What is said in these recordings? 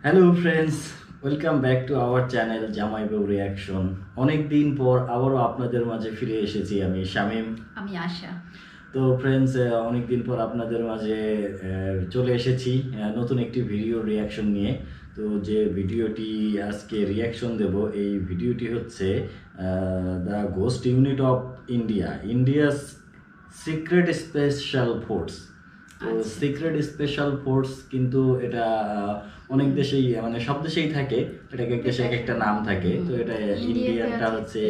Hello friends, welcome back to our channel জামাই বউ reaction. অনেক দিন পর আবারও আপনাদের মাঝে ফিরে এসেছি আমি শামীম। আমি আশা। তো ফ্রেন্ডস, অনেক দিন পর আপনাদের মাঝে চলে এসেছি নতুন একটি ভিডিও রিয়াকশন নিয়ে। তো যে ভিডিওটি আজকে রিয়াকশন দেব, এই ভিডিওটি হচ্ছে the ghost unit of India's secret special force. তো আচ্ছা। সিক্রেট স্পেশাল ফোর্স কিন্তু এটা অনেক দেশেই, মানে সব দেশেই থাকে, এটা এক এক দেশে এক একটা নাম থাকে। তো এটা ইন্ডিয়ানটা হচ্ছে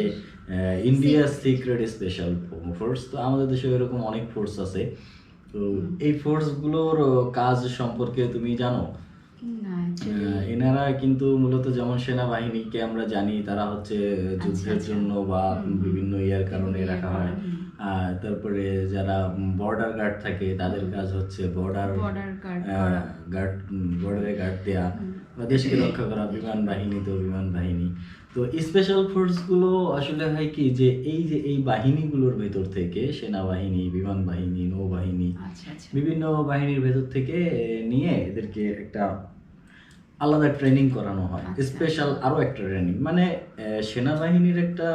ইন্ডিয়া সিক্রেট স্পেশাল ফোর্স। তো আমাদের দেশে এরকম অনেক ফোর্স আছে। তো এই ফোর্সগুলোর কাজ সম্পর্কে তুমি জানো? না, এনারা কিন্তু মূলত যেমন সেনাবাহিনীকে আমরা জানি, তারা হচ্ছে যুদ্ধের জন্য বা বিভিন্ন ইয়ার কারণে রাখা হয়। তারপরে যারা বর্ডার গার্ড থাকে তাদের কাজ হচ্ছে বর্ডারে গার্ড দেয়া বা দেশকে রক্ষা করা। বিমান বাহিনী তো বিমান বাহিনী। তো স্পেশাল ফোর্সগুলো আসলে হয় কি, যে এই বাহিনীগুলোর ভেতর থেকে সেনাবাহিনী, বিমান বাহিনী, নৌবাহিনী, বিভিন্ন বাহিনীর ভেতর থেকে নিয়ে এদেরকে একটা আলাদা ট্রেনিং করানো হয়, স্পেশাল আরো একটা ট্রেনিং। মানে সেনাবাহিনীর একটা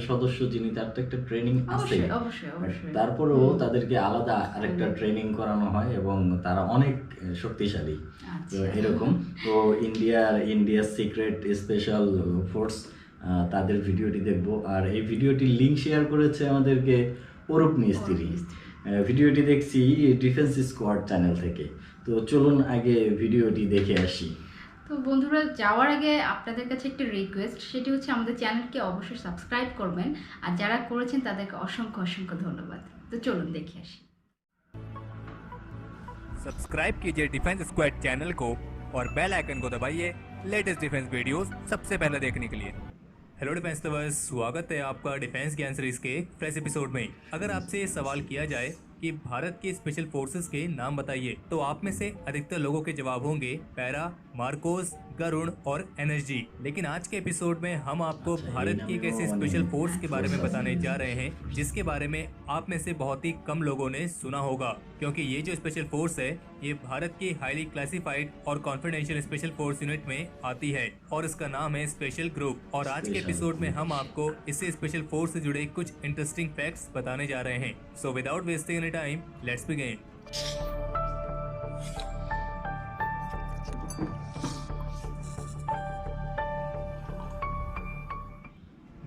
সদস্য যিনি, তার তো একটা ট্রেনিং আছে, তারপরেও তাদেরকে আলাদা আরেকটা ট্রেনিং করানো হয় এবং তারা অনেক শক্তিশালী। তো এরকম। তো ইন্ডিয়ার সিক্রেট স্পেশাল ফোর্স, তাদের ভিডিওটি দেখবো। আর এই ভিডিওটির লিঙ্ক শেয়ার করেছে আমাদেরকে অরূপ মিস্ত্রি। ভিডিওটি দেখছি ডিফেন্স স্কোয়াড চ্যানেল থেকে। তো চলুন আগে ভিডিওটি দেখে আসি। তো বন্ধুরা, যাওয়ার আগে আপনাদের কাছে একটা রিকোয়েস্ট, সেটি হচ্ছে আমাদের চ্যানেলকে অবশ্যই সাবস্ক্রাইব করবেন, আর যারা করেছেন তাদেরকে অসংখ্য অসংখ্য ধন্যবাদ। তো চলুন দেখে আসি। सब्सक्राइब कीजिए डिफेंस स्क्वाड चैनल को और बेल आइकन को दबाइए लेटेस्ट डिफेंस वीडियोस सबसे पहले देखने के लिए। हेलो डिफेंस लवर्स, स्वागत है आपका डिफेंस ज्ञान सीरीज के फ्रेश एपिसोड में। अगर आपसे ये सवाल किया जाए कि भारत के स्पेशल फोर्सेस के नाम बताइए, तो आप में से अधिकतर लोगों के जवाब होंगे पैरा, मार्कोस, गरुड़ और एनएसजी। लेकिन आज के एपिसोड में हम आपको भारत की एक ऐसी स्पेशल फोर्स के बारे में बताने जा रहे हैं जिसके बारे में आप में से बहुत ही कम लोगों ने सुना होगा, क्योंकि ये जो स्पेशल फोर्स है ये भारत की हाईली क्लासिफाइड और कॉन्फिडेंशियल स्पेशल फोर्स यूनिट में आती है और इसका नाम है स्पेशल ग्रुप। और आज के एपिसोड में हम आपको इससे स्पेशल फोर्स से जुड़े कुछ इंटरेस्टिंग फैक्ट्स बताने जा रहे हैं। So without wasting any time, let's begin.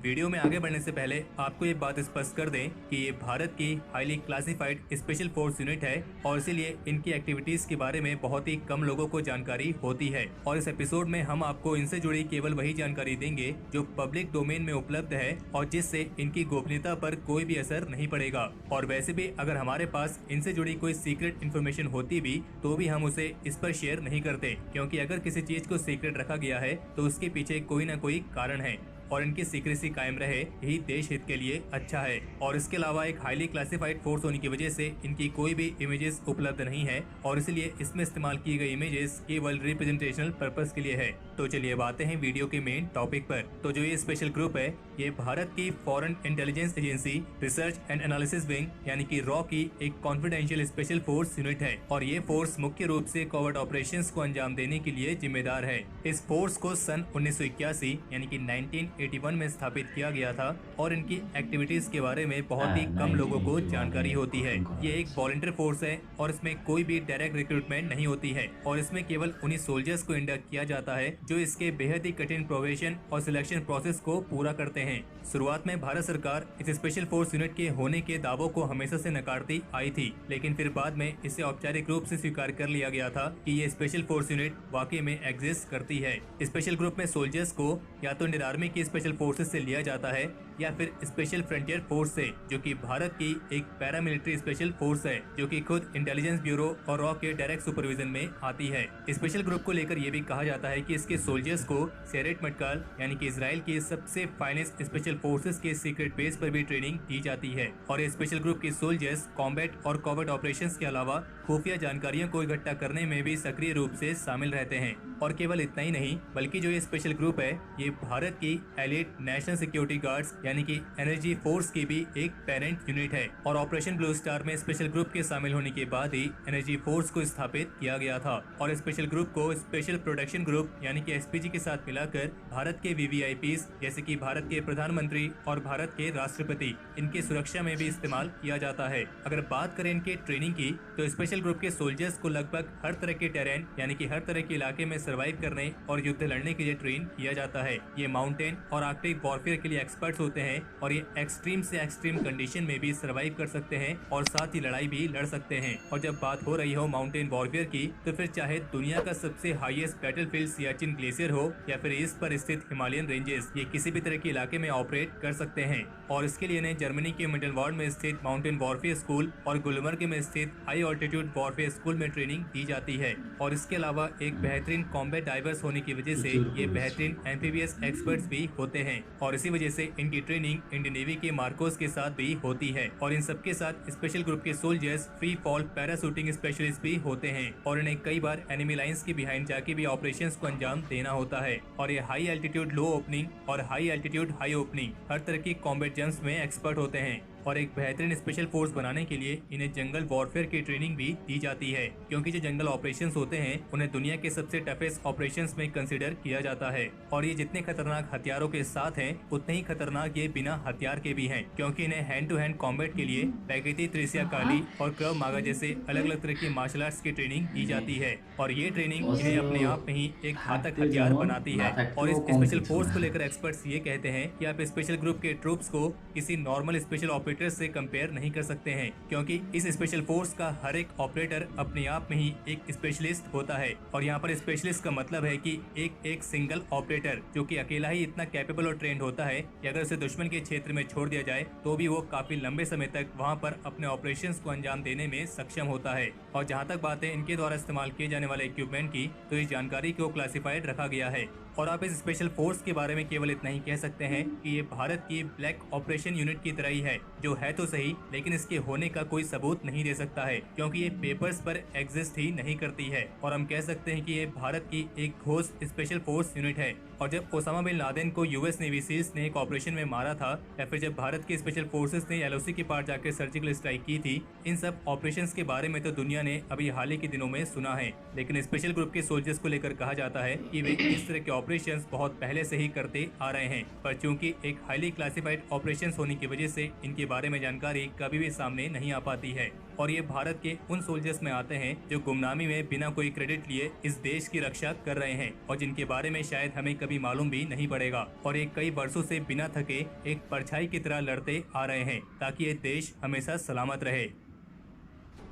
Video में आगे बढ़ने से पहले आपको ये बात स्पष्ट कर दें कि ये भारत की highly classified special force unit है और इसीलिए इनकी एक्टिविटीज के बारे में बहुत ही कम लोगों को जानकारी होती है। और इस एपिसोड में हम आपको इनसे जुड़ी केवल वही जानकारी देंगे जो पब्लिक डोमेन में उपलब्ध है और जिससे इनकी गोपनीयता पर कोई भी असर नहीं पड़ेगा। और वैसे भी अगर हमारे पास इनसे जुड़ी कोई सीक्रेट इन्फॉर्मेशन होती भी तो भी हम उसे इस पर शेयर नहीं करते, क्योंकि अगर किसी चीज को सीक्रेट रखा गया है तो उसके पीछे कोई ना कोई कारण है और इनकी सीक्रेसी कायम रहे यही देश हित के लिए अच्छा है। और इसके अलावा एक हाईली क्लासिफाइड फोर्स होने की वजह से इनकी कोई भी इमेजेस उपलब्ध नहीं है और इसलिए इसमें इस्तेमाल की गई इमेजेस केवल रिप्रेजेंटेशनल पर्पस के लिए है। तो चलिए अब आते हैं वीडियो के मेन टॉपिक पर। तो जो ये स्पेशल ग्रुप है ये भारत की foreign intelligence agency research and analysis wing यानी कि रॉ की एक कॉन्फिडेंशियल स्पेशल फोर्स यूनिट है और ये फोर्स मुख्य रूप से कॉवर्ट ऑपरेशंस को अंजाम देने के लिए जिम्मेदार है। इस फोर्स को सन 1981 यानी कि 1981 में स्थापित किया गया था और इनकी एक्टिविटीज के बारे में बहुत ही कम लोगों को जानकारी होती है। ये एक वॉलंटियर फोर्स है और इसमें कोई भी डायरेक्ट रिक्रूटमेंट नहीं होती है और इसमें केवल उन्हीं सोल्जर्स को इंडक्ट किया जाता है जो इसके बेहद ही कठिन प्रोबेशन और सिलेक्शन प्रोसेस को पूरा करते हैं। शुरुआत में भारत सरकार इस स्पेशल फोर्स यूनिट के होने के दावों को हमेशा से नकारती आई थी, लेकिन फिर बाद में इसे औपचारिक रूप से स्वीकार कर लिया गया था कि ये स्पेशल फोर्स यूनिट वाकई में एग्जिस्ट करती है। स्पेशल ग्रुप में सोल्जर्स को या तो इंडियन आर्मी की स्पेशल फोर्सेस से लिया जाता है या फिर स्पेशल फ्रंटियर फोर्स से, जो कि भारत की एक पैरामिलिट्री स्पेशल फोर्स है जो कि खुद इंटेलिजेंस ब्यूरो और रॉ के डायरेक्ट सुपरविजन में आती है। स्पेशल ग्रुप को लेकर यह भी कहा जाता है कि इसके सोल्जर्स को शेरेट मटकाल यानी कि इजराइल की सबसे फाइनेस्ट स्पेशल फोर्सेस के सीक्रेट बेस पर भी ट्रेनिंग दी जाती है और ये स्पेशल ग्रुप के सोल्जर्स कॉम्बैट और कॉवर्ट ऑपरेशंस के अलावा खुफिया जानकारियों को इकट्ठा करने में भी सक्रिय रूप से शामिल रहते हैं। और केवल इतना ही नहीं बल्कि जो ये स्पेशल ग्रुप है ये भारत की एलिट नेशनल सिक्योरिटी गार्ड्स यानी कि एनर्जी फोर्स की भी एक पेरेंट यूनिट है और ऑपरेशन ब्लू स्टार में स्पेशल ग्रुप के शामिल होने के बाद ही एनर्जी फोर्स को स्थापित किया गया था और स्पेशल ग्रुप को स्पेशल प्रोटेक्शन ग्रुप यानी कि एसपीजी के साथ मिलाकर भारत के वीवीआईपीज जैसे कि भारत के प्रधानमंत्री और भारत के राष्ट्रपति इनकी सुरक्षा में भी इस्तेमाल किया जाता है। अगर बात करें इनके ट्रेनिंग की तो स्पेशल ग्रुप के सोल्जर्स को लगभग हर तरह के टेरेन यानी कि हर तरह के इलाके में सर्वाइव करने और युद्ध लड़ने के लिए ट्रेन किया जाता है। ये माउंटेन और आर्कटिक वॉरफेयर के लिए एक्सपर्ट्स होते हैं और ये एक्सट्रीम से एक्सट्रीम कंडीशन में भी सर्वाइव कर सकते हैं और साथ ही लड़ाई भी लड़ सकते हैं। और जब बात हो रही हो माउंटेन वॉरफेयर की तो फिर चाहे दुनिया का सबसे हाईएस्ट बैटलफील्ड सियाचिन ग्लेशियर हो या फिर ईस्ट पर स्थित हिमालयन रेंजेस, ये किसी भी तरह के इलाके में ऑपरेट कर सकते हैं। और इसके लिए इन्हें जर्मनी के मिडलवार्ड में स्थित माउंटेन वॉरफेयर स्कूल और गुलमर्ग में स्थित हाई ऑल्टीट्यूड वॉरफेयर स्कूल में ट्रेनिंग दी जाती है। और इसके अलावा एक बेहतरीन कॉम्बैट डाइवर्स होने की वजह से ये बेहतरीन एम्फीबियस एक्सपर्ट्स भी होते हैं और इसी वजह से इनकी ट्रेनिंग इंडियन नेवी के मार्कोस के साथ भी होती है। और इन सबके साथ स्पेशल ग्रुप के soldiers free fall parachuting specialist भी होते हैं और इन्हें कई बार एनिमी लाइंस के बिहाइंड जाके भी ऑपरेशंस को अंजाम देना होता है। और ये हाई एल्टीट्यूड लो ओपनिंग और हाई एल्टीट्यूड हाई ओपनिंग हर तरह की कॉम्बैट जंप्स में एक्सपर्ट होते हैं। और एक बेहतरीन स्पेशल फोर्स बनाने के लिए इन्हें जंगल वॉरफेयर की ट्रेनिंग भी दी जाती है, क्योंकि जो जंगल ऑपरेशंस होते हैं उन्हें दुनिया के सबसे टफेस्ट ऑपरेशंस में कंसीडर किया जाता है। और ये जितने खतरनाक हथियारों के साथ हैं उतने ही खतरनाक ये बिना हथियार के भी हैं, क्योंकि इन्हें हैंड टू हैंड कॉम्बैट के लिए पैकेटी, त्रिसिया काली और क्रव मागा जैसे अलग अलग तरह की मार्शल आर्ट्स की ट्रेनिंग दी जाती है। और ये ट्रेनिंग इन्हें अपने आप में ही एक घातक हथियार बनाती है। और इस स्पेशल फोर्स को लेकर एक्सपर्ट्स ये कहते हैं कि आप स्पेशल ग्रुप के ट्रूप्स को किसी नॉर्मल स्पेशल ऑपरेटर से कंपेयर नहीं कर सकते हैं, क्योंकि इस स्पेशल फोर्स का हर एक ऑपरेटर अपने आप में ही एक स्पेशलिस्ट होता है। और यहाँ पर स्पेशलिस्ट का मतलब है कि एक सिंगल ऑपरेटर जो कि अकेला ही इतना कैपेबल और ट्रेंड होता है कि अगर उसे दुश्मन के क्षेत्र में छोड़ दिया जाए तो भी वो काफी लंबे समय तक वहाँ पर अपने ऑपरेशंस को अंजाम देने में सक्षम होता है। और जहाँ तक बात है इनके द्वारा इस्तेमाल किए जाने वाले इक्विपमेंट की, तो इस जानकारी को क्लासिफाइड रखा गया है। और आप इस स्पेशल फोर्स के बारे में केवल इतना ही कह सकते हैं कि ये भारत की ब्लैक ऑपरेशन यूनिट की तरह ही है, जो है तो सही लेकिन इसके होने का कोई सबूत नहीं दे सकता है, क्योंकि ये पेपर्स पर एग्जिस्ट ही नहीं करती है। और हम कह सकते हैं कि ये भारत की एक घोष स्पेशल फोर्स यूनिट है। और जब ओसामा बिन लादेन को यूएस नेवी सील्स ने एक ऑपरेशन में मारा था या फिर जब भारत के स्पेशल फोर्सेस ने एलओसी के पार जाकर सर्जिकल स्ट्राइक की थी, इन सब ऑपरेशंस के बारे में तो दुनिया ने अभी हाल ही के दिनों में सुना है। लेकिन स्पेशल ग्रुप के सोल्जर्स को लेकर कहा जाता है कि वे इस तरह के ऑपरेशंस बहुत पहले से ही करते आ रहे हैं, पर चूंकि एक हाईली क्लासिफाइड ऑपरेशंस होने की वजह से इनके बारे में जानकारी कभी भी सामने नहीं आ पाती है। और ये भारत के उन सोल्जर्स में आते हैं जो गुमनामी में बिना कोई क्रेडिट लिए इस देश की रक्षा कर रहे हैं और जिनके बारे में शायद हमें कभी मालूम भी नहीं पड़ेगा। और ये कई वर्षों से बिना थके एक परछाई की तरह लड़ते आ रहे हैं ताकि ये देश हमेशा सलामत रहे।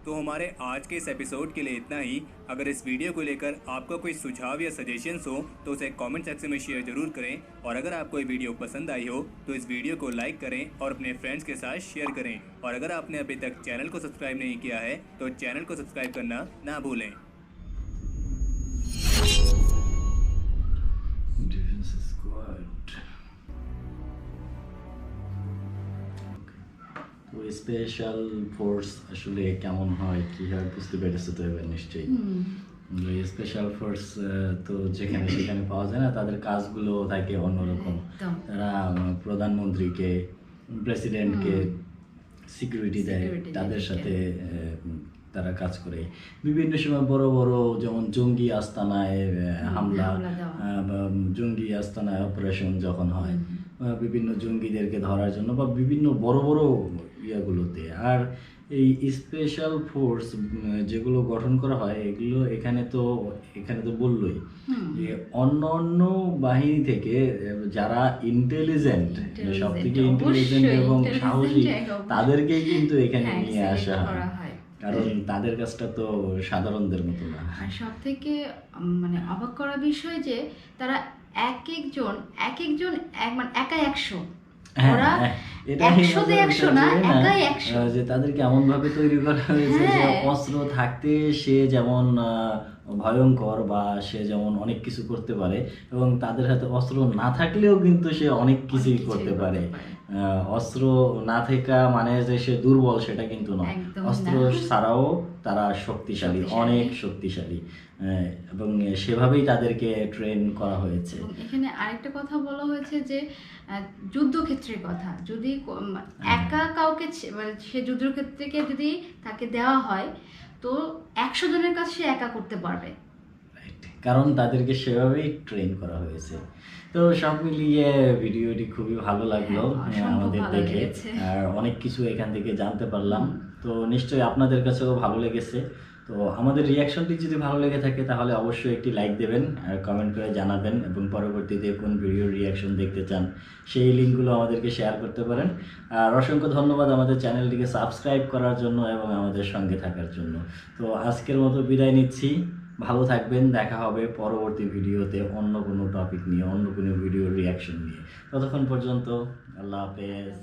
तो हमारे आज के इस एपिसोड के लिए इतना ही। अगर इस वीडियो को लेकर आपका कोई सुझाव या सजेशंस हो तो उसे कमेंट सेक्शन में शेयर जरूर करें। और अगर आपको ये वीडियो पसंद आई हो तो इस वीडियो को लाइक करें और अपने फ्रेंड्स के साथ शेयर करें। और अगर आपने अभी तक चैनल को सब्सक्राइब नहीं किया है तो चैनल को सब्सक्राइब करना ना भूलें। তো স্পেশাল ফোর্স আসলে কেমন হয় কি হয় বুঝতে পেরেছো তো এবার নিশ্চয়ই। স্পেশাল ফোর্স তো যেখানে সেখানে পাওয়া যায় না, তাদের কাজগুলো থাকে অন্যরকম। তারা প্রধানমন্ত্রীকে, প্রেসিডেন্টকে সিকিউরিটি দেয়, তাদের সাথে তারা কাজ করে। বিভিন্ন সময় বড় বড় যেমন জঙ্গি আস্তানায় হামলা বা জঙ্গি আস্তানায় অপারেশন যখন হয়, বিভিন্ন জঙ্গিদেরকে ধরার জন্য বা বিভিন্ন বড় বড় ইয়াগুলোতে। আর এই স্পেশাল ফোর্স যেগুলো গঠন করা হয় এগুলো এখানে তো বললোই যে অন্য অন্য বাহিনী থেকে যারা ইন্টেলিজেন্ট, সব থেকে ইন্টেলিজেন্ট এবং সাহসী তাদেরকেই কিন্তু এখানে নিয়ে আসা হয়, কারণ তাদের কাজটা তো সাধারণদের মতো না। আর সব থেকে মানে অবাক করা বিষয় যে তারা এক একজন মানে একাই 100, ওরা 100 না, একাই 100। যে তাদেরকে এমন ভাবে তৈরি করা হয়েছে যে অস্ত্র থাকতে সে যেমন ভয়ঙ্কর বা সে যেমন অনেক কিছু করতে পারে, এবং তাদের হাতে অস্ত্র না থাকলেও কিন্তু সে অনেক কিছুই করতে পারে। অস্ত্র না থাকা মানে যে সে দুর্বল সেটা কিন্তু নয়, অস্ত্র ছাড়াও তারা শক্তিশালী, শক্তিশালী। অনেক শক্তিশালী, এবং সেভাবেই তাদেরকে ট্রেন করা হয়েছে। এবং এখানে আরেকটা কথা বলা হয়েছে যে যুদ্ধক্ষেত্রের কথা, যদি একা কাউকে মানে সে যুদ্ধক্ষেত্রকে যদি তাকে দেওয়া হয় তো 100 জনের কাছে সে একা করতে পারবে, কারণ তাদেরকে সেভাবেই ট্রেন করা হয়েছে। তো সব মিলিয়ে ভিডিওটি খুবই ভালো লাগলো অসম্ভব আমাদের ভালো দেখে, লেগেছে। আর অনেক কিছু এখান থেকে জানতে পারলাম। তো নিশ্চয়ই আপনাদের কাছেও ভালো লেগেছে। তো আমাদের রিয়াকশনটি যদি ভালো লেগে থাকে তাহলে অবশ্যই একটি লাইক দেবেন আর কমেন্ট করে জানাবেন, এবং পরবর্তীতে কোন ভিডিওর রিয়াকশন দেখতে চান সেই লিঙ্কগুলো আমাদেরকে শেয়ার করতে পারেন। আর অসংখ্য ধন্যবাদ আমাদের চ্যানেলটিকে সাবস্ক্রাইব করার জন্য এবং আমাদের সঙ্গে থাকার জন্য। তো আজকের মতো বিদায় নিচ্ছি, ভালো থাকবেন, দেখা হবে পরবর্তী ভিডিওতে অন্য কোনো টপিক নিয়ে, অন্য কোনো ভিডিওর রিয়াকশন নিয়ে। ততক্ষণ পর্যন্ত আল্লাহ হাফেজ।